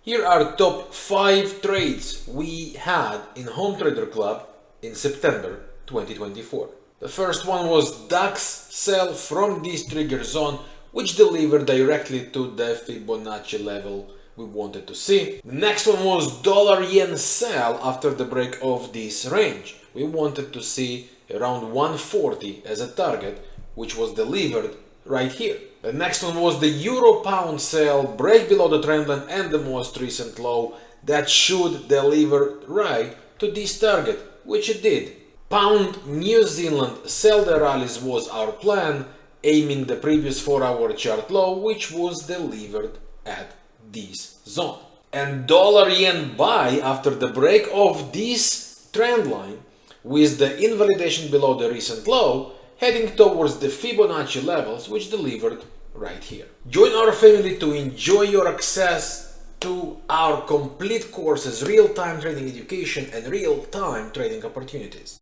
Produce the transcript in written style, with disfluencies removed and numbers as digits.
Here are top 5 trades we had in Home Trader Club in September 2024. The first one was DAX sell from this trigger zone, which delivered directly to the Fibonacci level we wanted to see. The next one was dollar yen sell after the break of this range. We wanted to see around 140 as a target, which was delivered right here. The next one was the euro pound sell, break below the trendline and the most recent low that should deliver right to this target, which it did. Pound New Zealand sell the rallies was our plan, aiming the previous 4-hour chart low, which was delivered at this zone. And dollar yen buy after the break of this trend line with the invalidation below the recent low, heading towards the Fibonacci levels, which delivered right here. Join our family to enjoy your access to our complete courses, real-time trading education and real-time trading opportunities.